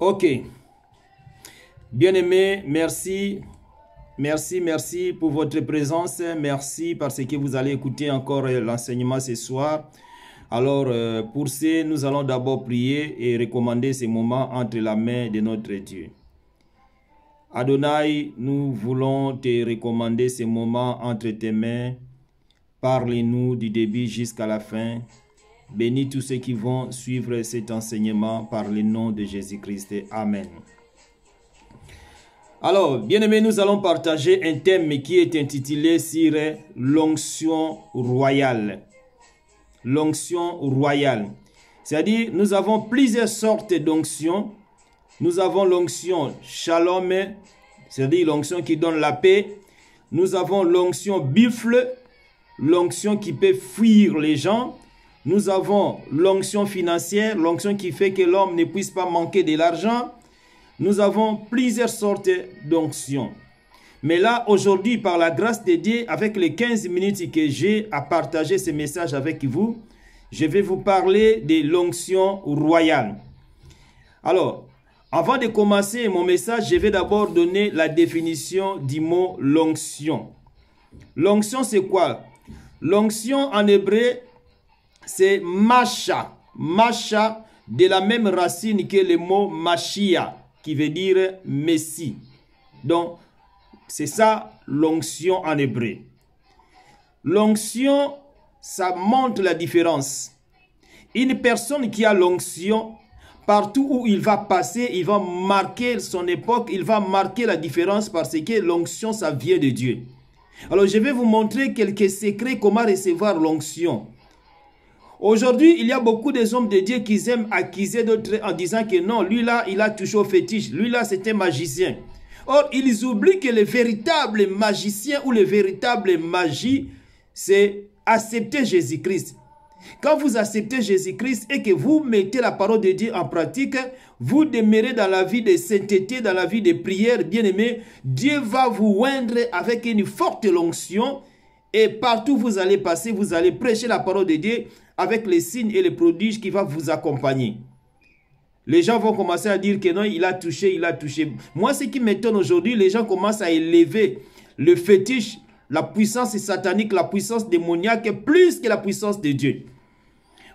Ok. Bien-aimés, merci. Merci pour votre présence. Merci parce que vous allez écouter encore l'enseignement ce soir. Alors, pour ce, nous allons d'abord prier et recommander ces moments entre la main de notre Dieu. Adonai, nous voulons te recommander ces moments entre tes mains. Parle-nous du début jusqu'à la fin. Bénis tous ceux qui vont suivre cet enseignement par le nom de Jésus-Christ. Amen. Alors, bien-aimés, nous allons partager un thème qui est intitulé sur l'onction royale. L'onction royale. C'est-à-dire, nous avons plusieurs sortes d'onction. Nous avons l'onction shalom, c'est-à-dire l'onction qui donne la paix. Nous avons l'onction buffle, l'onction qui peut fuir les gens. Nous avons l'onction financière, l'onction qui fait que l'homme ne puisse pas manquer de l'argent. Nous avons plusieurs sortes d'onctions. Mais là, aujourd'hui, par la grâce de Dieu, avec les 15 minutes que j'ai à partager ce message avec vous, je vais vous parler de l'onction royale. Alors, avant de commencer mon message, je vais d'abord donner la définition du mot l'onction. L'onction, c'est quoi? L'onction en hébreu, c'est Masha. Masha, de la même racine que le mot Machia, qui veut dire Messie. Donc, c'est ça l'onction en hébreu. L'onction, ça montre la différence. Une personne qui a l'onction, partout où il va passer, il va marquer son époque, il va marquer la différence parce que l'onction, ça vient de Dieu. Alors, je vais vous montrer quelques secrets comment recevoir l'onction. Aujourd'hui, il y a beaucoup des hommes de Dieu qui aiment accuser d'autres en disant que non, lui là, il a touché au fétiche. Lui là, c'est un magicien. Or, ils oublient que le véritable magicien ou le véritable magie, c'est accepter Jésus-Christ. Quand vous acceptez Jésus-Christ et que vous mettez la parole de Dieu en pratique, vous demeurez dans la vie de sainteté, dans la vie de prière, bien-aimé. Dieu va vous oindre avec une forte onction et partout où vous allez passer, vous allez prêcher la parole de Dieu avec les signes et les prodiges qui vont vous accompagner. Les gens vont commencer à dire que non, il a touché, il a touché. Moi, ce qui m'étonne aujourd'hui, les gens commencent à élever le fétiche, la puissance satanique, la puissance démoniaque, plus que la puissance de Dieu.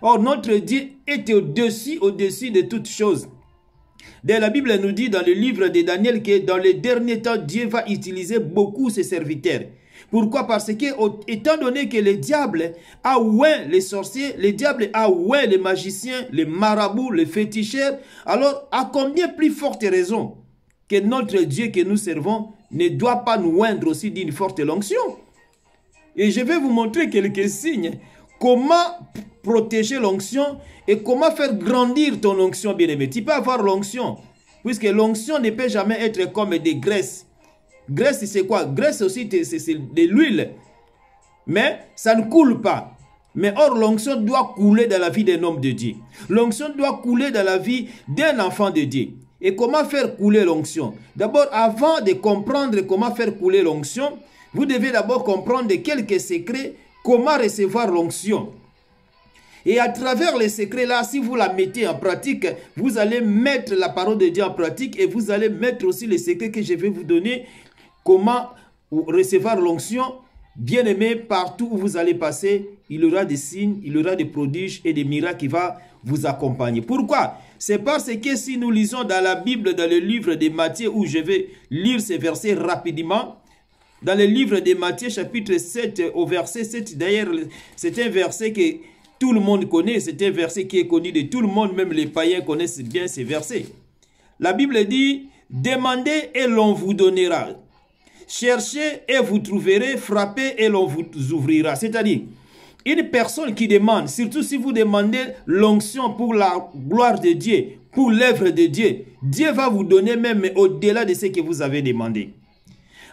Or, notre Dieu est au-dessus de toutes choses. D'ailleurs, la Bible nous dit dans le livre de Daniel que dans les derniers temps, Dieu va utiliser beaucoup ses serviteurs. Pourquoi? Parce que, étant donné que le diable a oint les sorciers, le diable a oint les magiciens, les marabouts, les féticheurs, alors à combien plus forte raison que notre Dieu que nous servons ne doit pas nous oindre aussi d'une forte onction? Et je vais vous montrer quelques signes. Comment protéger l'onction et comment faire grandir ton onction, bien-aimé. Tu peux avoir l'onction, puisque l'onction ne peut jamais être comme des graisses. Graisse, c'est quoi? Graisse aussi, c'est de l'huile. Mais ça ne coule pas. Mais or, l'onction doit couler dans la vie d'un homme de Dieu. L'onction doit couler dans la vie d'un enfant de Dieu. Et comment faire couler l'onction? D'abord, avant de comprendre comment faire couler l'onction, vous devez d'abord comprendre quelques secrets, comment recevoir l'onction. Et à travers les secrets-là, si vous la mettez en pratique, vous allez mettre la parole de Dieu en pratique et vous allez mettre aussi les secrets que je vais vous donner. Comment recevoir l'onction? Bien-aimé, partout où vous allez passer, il y aura des signes, il y aura des prodiges et des miracles qui vont vous accompagner. Pourquoi? C'est parce que si nous lisons dans la Bible, dans le livre de Matthieu, où je vais lire ces versets rapidement, dans le livre de Matthieu, chapitre 7, au verset 7, d'ailleurs, c'est un verset que tout le monde connaît, c'est un verset qui est connu de tout le monde, même les païens connaissent bien ces versets. La Bible dit, « Demandez et l'on vous donnera. Cherchez et vous trouverez, frappez et l'on vous ouvrira. » C'est-à-dire, une personne qui demande, surtout si vous demandez l'onction pour la gloire de Dieu, pour l'œuvre de Dieu, Dieu va vous donner même au-delà de ce que vous avez demandé.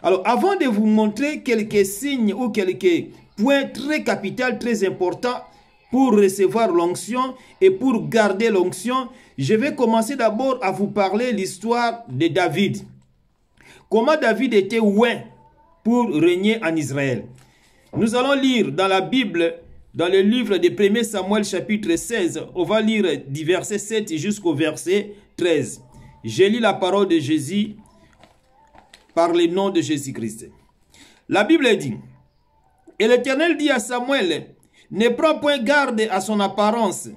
Alors, avant de vous montrer quelques signes ou quelques points très capitaux, très importants pour recevoir l'onction et pour garder l'onction, je vais commencer d'abord à vous parler l'histoire de David. Comment David était oint pour régner en Israël. Nous allons lire dans la Bible, dans le livre de 1 Samuel chapitre 16, on va lire du verset 7 jusqu'au verset 13. Je lis la parole de Jésus par le nom de Jésus-Christ. La Bible dit, et l'Éternel dit à Samuel, ne prends point garde à son apparence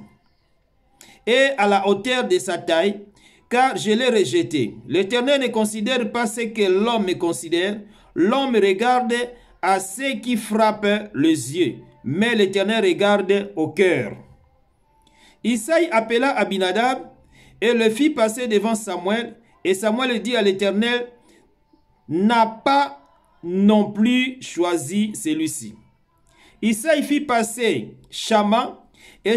et à la hauteur de sa taille, car je l'ai rejeté. L'Éternel ne considère pas ce que l'homme considère. L'homme regarde à ce qui frappe les yeux, mais l'Éternel regarde au cœur. Isaïe appela Abinadab et le fit passer devant Samuel. Et Samuel dit à l'Éternel, n'a pas non plus choisi celui-ci. Isaïe fit passer Shama et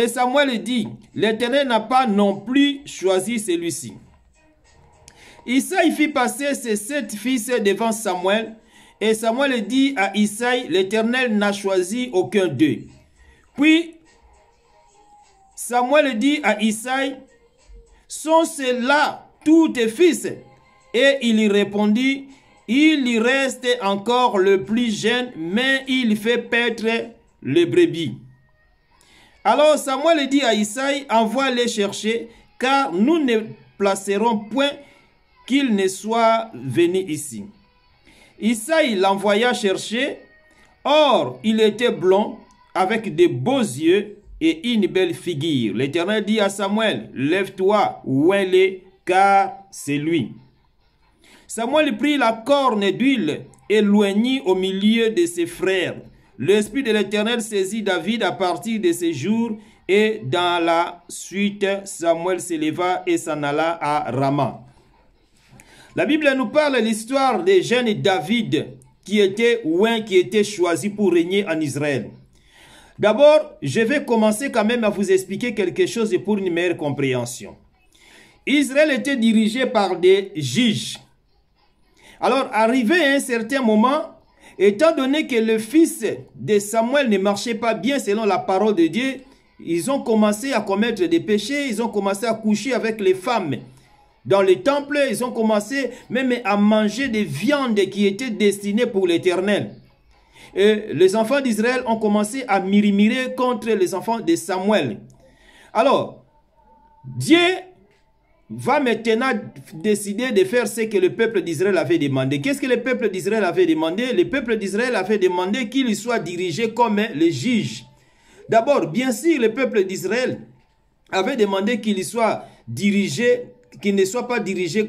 Samuel dit, l'Éternel n'a pas non plus choisi celui-ci. Isaïe fit passer ses 7 fils devant Samuel, et Samuel dit à Isaïe, l'Éternel n'a choisi aucun d'eux. Puis Samuel dit à Isaïe, sont ceux-là tous tes fils? Et il y répondit, il y reste encore le plus jeune, mais il fait paître les brebis. Alors Samuel dit à Isaïe, envoie-les chercher, car nous ne placerons point qu'il ne soit venu ici. Isaïe l'envoya chercher, or il était blond, avec de beaux yeux et une belle figure. L'Éternel dit à Samuel, lève-toi, ouais-le, car c'est lui. Samuel prit la corne d'huile et l'oignit au milieu de ses frères. L'Esprit de l'Éternel saisit David à partir de ce jour, et dans la suite, Samuel s'éleva et s'en alla à Rama. La Bible nous parle de l'histoire des jeunes David qui était choisi pour régner en Israël. D'abord, je vais commencer quand même à vous expliquer quelque chose pour une meilleure compréhension. Israël était dirigé par des juges. Alors, arrivé à un certain moment, étant donné que le fils de Samuel ne marchait pas bien selon la parole de Dieu, ils ont commencé à commettre des péchés, ils ont commencé à coucher avec les femmes. Dans les temples, ils ont commencé même à manger des viandes qui étaient destinées pour l'Éternel. Et les enfants d'Israël ont commencé à murmurer contre les enfants de Samuel. Alors, Dieu va maintenant décider de faire ce que le peuple d'Israël avait demandé. Qu'est-ce que le peuple d'Israël avait demandé? Le peuple d'Israël avait demandé qu'il soit dirigé comme les juges. D'abord, bien sûr, le peuple d'Israël avait demandé qu'il soit dirigé, qu'il ne soit pas dirigé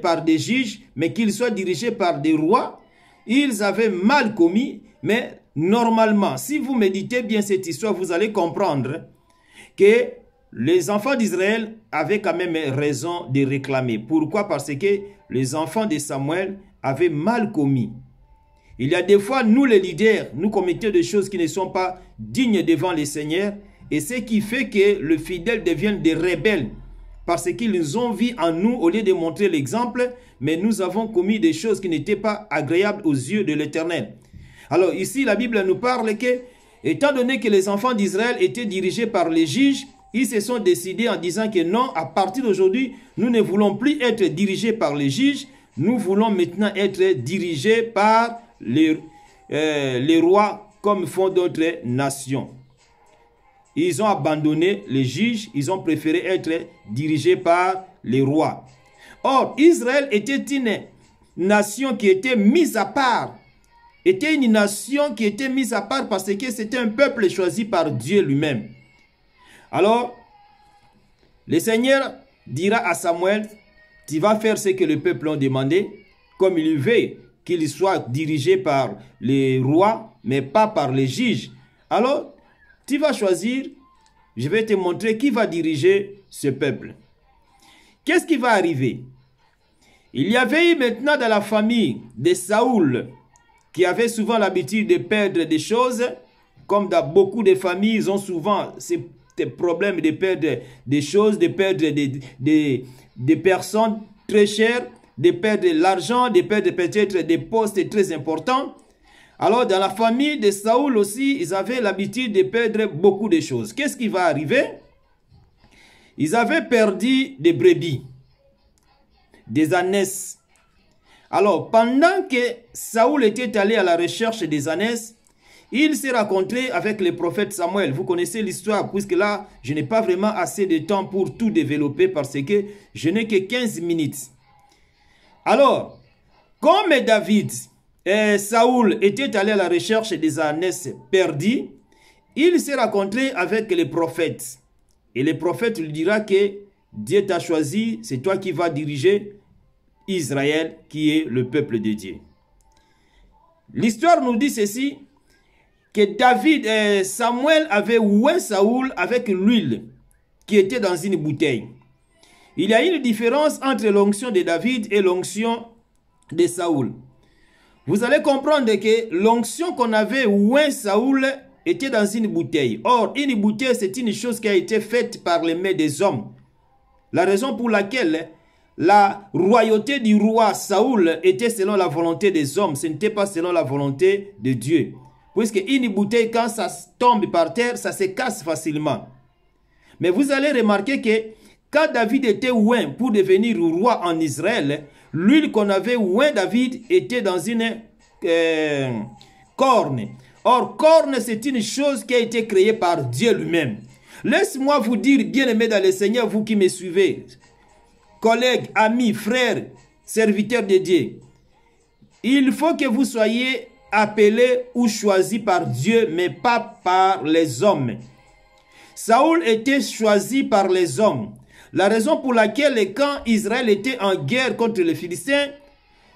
par des juges, mais qu'il soit dirigé par des rois. Ils avaient mal commis, mais normalement, si vous méditez bien cette histoire, vous allez comprendre que les enfants d'Israël avaient quand même raison de réclamer. Pourquoi? Parce que les enfants de Samuel avaient mal commis. Il y a des fois, nous les leaders, nous commettons des choses qui ne sont pas dignes devant le Seigneur, et ce qui fait que les fidèles deviennent des rebelles, parce qu'ils ont vu en nous, au lieu de montrer l'exemple, mais nous avons commis des choses qui n'étaient pas agréables aux yeux de l'Éternel. Alors ici, la Bible nous parle que, étant donné que les enfants d'Israël étaient dirigés par les juges, ils se sont décidés en disant que non, à partir d'aujourd'hui, nous ne voulons plus être dirigés par les juges, nous voulons maintenant être dirigés par les rois comme font d'autres nations. Ils ont abandonné les juges, ils ont préféré être dirigés par les rois. Or, Israël était une nation qui était mise à part. Était une nation qui était mise à part parce que c'était un peuple choisi par Dieu lui-même. Alors, le Seigneur dira à Samuel, tu vas faire ce que le peuple a demandé, comme il veut qu'il soit dirigé par les rois, mais pas par les juges. Alors, tu vas choisir, je vais te montrer qui va diriger ce peuple. Qu'est-ce qui va arriver? Il y avait eu maintenant dans la famille de Saoul, qui avait souvent l'habitude de perdre des choses, comme dans beaucoup de familles, ils ont souvent ces problèmes de perdre des choses, de perdre des personnes très chères, de perdre l'argent, de perdre peut-être des postes très importants. Alors, dans la famille de Saoul aussi, ils avaient l'habitude de perdre beaucoup de choses. Qu'est-ce qui va arriver? Ils avaient perdu des brebis, des ânesses. Alors, pendant que Saoul était allé à la recherche des ânesses, il s'est rencontré avec le prophète Samuel. Vous connaissez l'histoire, puisque là, je n'ai pas vraiment assez de temps pour tout développer parce que je n'ai que 15 minutes. Alors, comme David et Saoul étaient allés à la recherche des ânesses perdues, il s'est rencontré avec les prophètes. Et le prophète lui dira que Dieu t'a choisi, c'est toi qui vas diriger Israël, qui est le peuple de Dieu. L'histoire nous dit ceci, que David et Samuel avaient oué Saoul avec l'huile qui était dans une bouteille. Il y a une différence entre l'onction de David et l'onction de Saoul. Vous allez comprendre que l'onction qu'on avait oué Saoul était dans une bouteille. Or, une bouteille, c'est une chose qui a été faite par les mains des hommes. La raison pour laquelle la royauté du roi Saoul était selon la volonté des hommes, ce n'était pas selon la volonté de Dieu. Puisque une bouteille, quand ça tombe par terre, ça se casse facilement. Mais vous allez remarquer que quand David était oint pour devenir roi en Israël, l'huile qu'on avait oint David était dans une corne. Or, corne, c'est une chose qui a été créée par Dieu lui-même. Laisse-moi vous dire, bien-aimés dans le Seigneur, vous qui me suivez, collègues, amis, frères, serviteurs de Dieu, il faut que vous soyez appelés ou choisis par Dieu, mais pas par les hommes. Saoul était choisi par les hommes. La raison pour laquelle, quand Israël était en guerre contre les Philistins,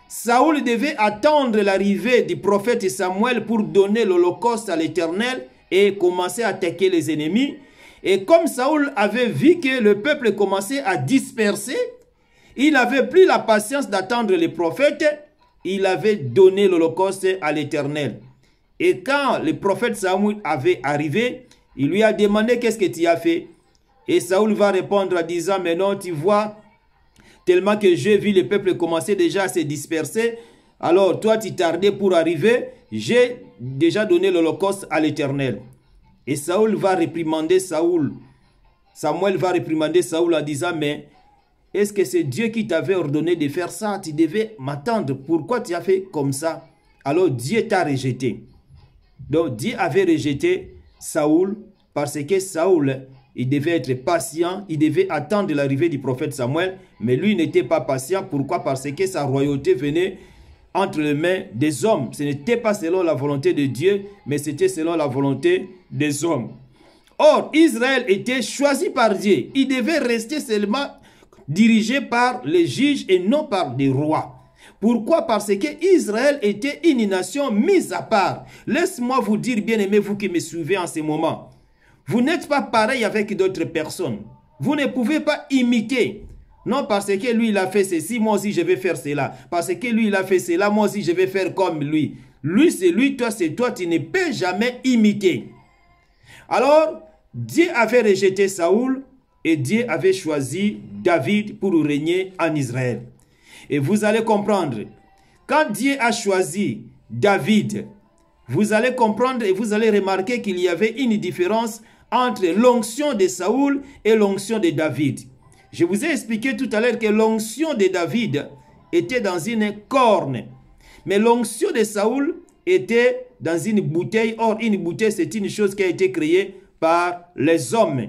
Saoul devait attendre l'arrivée du prophète Samuel pour donner l'holocauste à l'Éternel et commencer à attaquer les ennemis. Et comme Saoul avait vu que le peuple commençait à disperser, il n'avait plus la patience d'attendre les prophètes, il avait donné l'holocauste à l'Éternel. Et quand le prophète Samuel avait arrivé, il lui a demandé qu'est-ce que tu as fait. Et Saoul va répondre en disant, mais non, tu vois, tellement que j'ai vu le peuple commencer déjà à se disperser, alors toi tu tardais pour arriver, j'ai déjà donné l'holocauste à l'Éternel. Et Saoul va réprimander Saoul. Samuel va réprimander Saoul en disant, mais est-ce que c'est Dieu qui t'avait ordonné de faire ça? Tu devais m'attendre. Pourquoi tu as fait comme ça? Alors Dieu t'a rejeté. Donc Dieu avait rejeté Saoul parce que Saoul, il devait être patient, il devait attendre l'arrivée du prophète Samuel, mais lui n'était pas patient. Pourquoi? Parce que sa royauté venait entre les mains des hommes. Ce n'était pas selon la volonté de Dieu, mais c'était selon la volonté des hommes. Or, Israël était choisi par Dieu. Il devait rester seulement dirigé par les juges et non par des rois. Pourquoi? Parce que Israël était une nation mise à part. Laisse-moi vous dire, bien-aimés, vous qui me suivez en ce moment, vous n'êtes pas pareil avec d'autres personnes. Vous ne pouvez pas imiter. Non, parce que lui, il a fait ceci, moi aussi, je vais faire cela. Parce que lui, il a fait cela, moi aussi, je vais faire comme lui. Lui, c'est lui, toi, c'est toi, tu ne peux jamais imiter. Alors, Dieu avait rejeté Saoul et Dieu avait choisi David pour régner en Israël. Et vous allez comprendre, quand Dieu a choisi David, vous allez comprendre et vous allez remarquer qu'il y avait une différence entre l'onction de Saoul et l'onction de David. Je vous ai expliqué tout à l'heure que l'onction de David était dans une corne. Mais l'onction de Saoul était dans une bouteille. Or, une bouteille, c'est une chose qui a été créée par les hommes.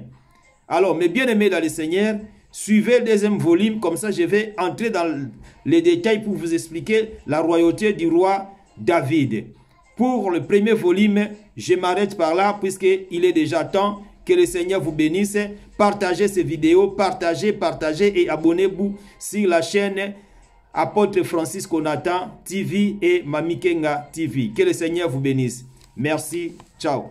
Alors, mes bien-aimés dans le Seigneur, suivez le deuxième volume. Comme ça, je vais entrer dans les détails pour vous expliquer la royauté du roi David. Pour le premier volume, je m'arrête par là puisqu'il est déjà temps. Que le Seigneur vous bénisse. Partagez ces vidéos, partagez et abonnez-vous sur la chaîne Apôtre Francis Konatan TV et Mami Kenga TV. Que le Seigneur vous bénisse. Merci. Ciao.